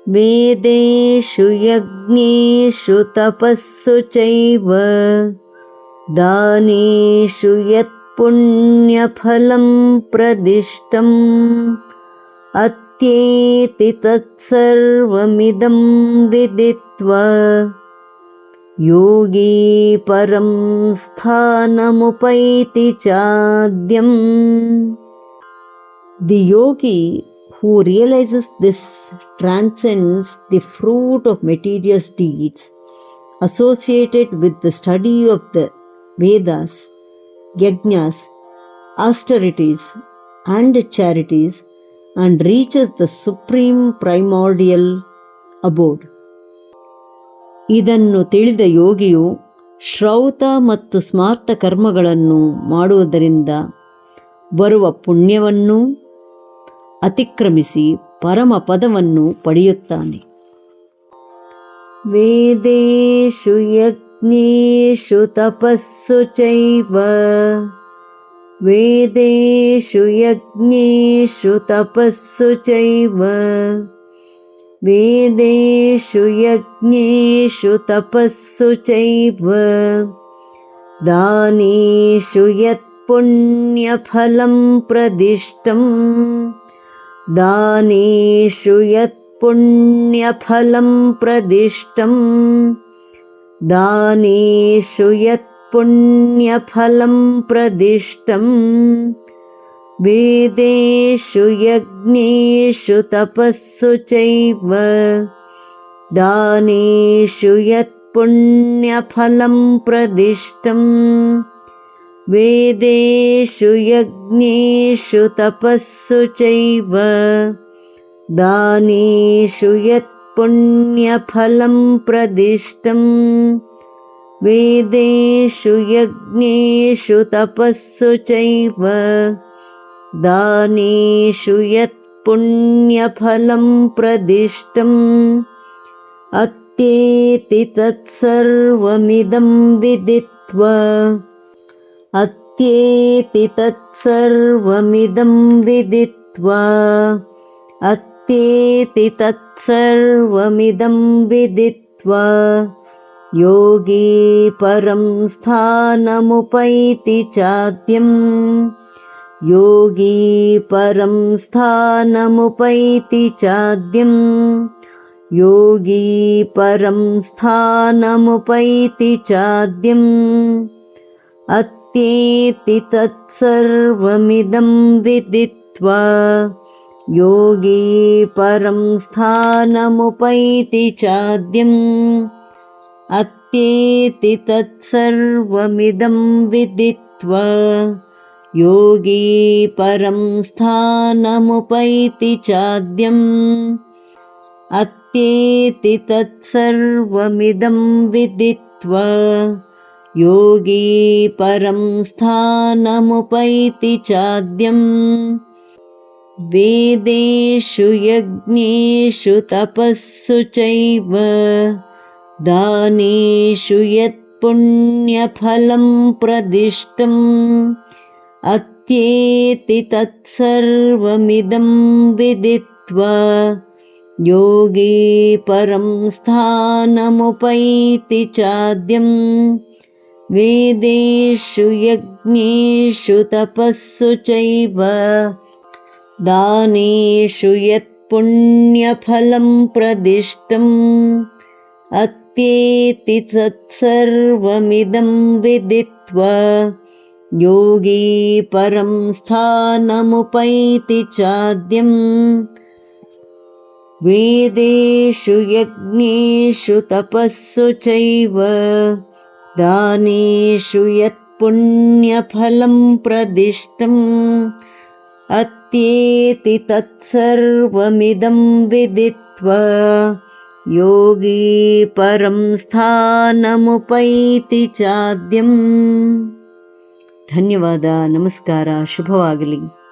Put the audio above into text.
वेदेषु यज्ञेषु तपस्सु चैव दानेषु यत् पुण्यफलं प्रदिष्टम् अत्येति तत्सर्वमिदं विदित्वा योगी परं स्थानमुपैति चाद्यम्. The yogi who realizes this transcends the fruit of material deeds associated with the study of the Vedas, yajnas, austerities, and charities, and reaches the supreme primordial abode. ಇದನ್ನು ತಿಳಿದ ಯೋಗಿಯು ಶ್ರೌತ ಮತ್ತು ಸ್ಮಾರ್ತ ಕರ್ಮಗಳನ್ನು ಮಾಡುವುದರಿಂದ ಬರುವ ಪುಣ್ಯವನ್ನು ಅತಿಕ್ರಮಿಸಿ ಪರಮ ಪದವನ್ನು ಪಡೆಯುತ್ತಾನೆ. ವೇದೇಷು ಯಜ್ಞೇಷು ತಪಸ್ಸು ಚೈವ ವೇದೇಷು ಯಜ್ಞೇಷು ತಪಸ್ಸು ಚೈವ ವೇದೇಷು ಯಜ್ಞೇಷು ತಪಸ್ಸು ಚೈವ ದಾನೇಷು ಯತ್ ಪುಣ್ಯಫಲಂ ಪ್ರದಿಷ್ಟಂ ದಾನೇಷು ಯತ್ ಪುಣ್ಯಫಲಂ ಪ್ರದಿಷ್ಟಂ ದಾನೇಷು ಯತ್ ಪುಣ್ಯಫಲಂ ಪ್ರದಿಷ್ಟಂ ವೇದೇಷು ಯಜ್ಞೇಷು ತಪಸ್ಸು ಚೈವ ದಾನೇಷು ಯತ್ ಪುಣ್ಯಫಲಂ ಪ್ರದಿಷ್ಟಂ ವೇದೇಷು ಯಜ್ಞೇಷು ತಪಸ್ಸು ಚೈವ ದಾನೇಷು ಯತ್ ಪುಣ್ಯಫಲಂ ಪ್ರದಿಷ್ಟಂ ವೇದೇಷು ಯಜ್ಞೇಷು ತಪಸ್ಸು ಚೈವ ದಾನೇಷು ಯತ್ ಪುಣ್ಯಫಲಂ ಪ್ರದಿಷ್ಟಂ ಅತ್ಯೇತಿ ತತ್ಸರ್ವಮಿದಂ ವಿದಿತ್ವಾ ಅತ್ಯೇತಿ ತತ್ಸರ್ವಮಿದಂ ವಿದಿತ್ವಾ ಅತ್ಯೇತಿ ತತ್ಸರ್ವಮಿದಂ ವಿದಿತ್ವಾ ಯೋಗಿ ಪರಂ ಸ್ಥಾನಮುಪೈತಿ ಚಾದ್ಯಂ ಯೋಗಿ ಪರಂ ಸ್ಥಾನಮುಪೈತಿ ಚಾದ್ಯಂ ಯೋಗಿ ಪರಂ ಸ್ಥಾನಮುಪೈತಿ ಚಾದ್ಯಂ ಅತ್ಯೇತಿ ತತ್ಸರ್ವಮಿದಂ ವಿದಿತ್ವಾ ಯೋಗಿ ಪರಂ ಸ್ಥಾನಮುಪೈತಿ ಚಾದ್ಯಂ ಅತ್ಯೇತಿ ತತ್ಸರ್ವಮಿದಂ ವಿದಿತ್ವಾ ಯೋಗಿ ಪರಂ ಸ್ಥಾನಮುಪೈತಿ ಚಾದ್ಯಂ ಅತ್ಯೇತಿ ತತ್ಸರ್ವಮಿದಂ ವಿದಿತ್ವಾ ಯೋಗಿ ಪರಂ ಸ್ಥಾನಮುಪೈತಿ ಚಾದ್ಯಂ ವೇದೇಷು ಯಜ್ಞೇಷು ತಪಸ್ಸು ಚೈವ ದಾನೇಷು ಯತ್ ಪುಣ್ಯಫಲಂ ಪ್ರದಿಷ್ಟಂ ಅತ್ಯೇತಿ ತತ್ಸರ್ವಮಿದಂ ವಿದಿತ್ವಾ ಯೋಗಿ ಪರಂ ಸ್ಥಾನಮುಪೈತಿ ಚಾದ್ಯಂ ವೇದೇಷು ಯಜ್ಞೇಷು ತಪಸ್ಸು ಚೈವ ದಾನೇಷು ಯತ್ ಪುಣ್ಯಫಲಂ ಪ್ರದಿಷ್ಟಂ ಅತ್ಯೇತಿ ತತ್ಸರ್ವಮಿದಂ ವಿದಿತ್ವಾ ಯೋಗಿ ಪರಂ ಸ್ಥಾನಮುಪೈತಿ ಚಾದ್ಯಂ ವೇದೇಷು ಯಜ್ಞೇಷು ತಪಸ್ಸು ಚೈವ ದಾನೇಷು ಯತ್ ಪುಣ್ಯಫಲಂ ಪ್ರದಿಷ್ಟಂ ಅತ್ಯೇತಿ ತತ್ಸರ್ವಮಿದಂ ವಿದಿತ್ವಾ ಯೋಗಿ ಪರಂ ಸ್ಥಾನಮುಪೈತಿ ಚಾದ್ಯಂ. ಧನ್ಯವಾದ. ನಮಸ್ಕಾರ. ಶುಭವಾಗಲಿ.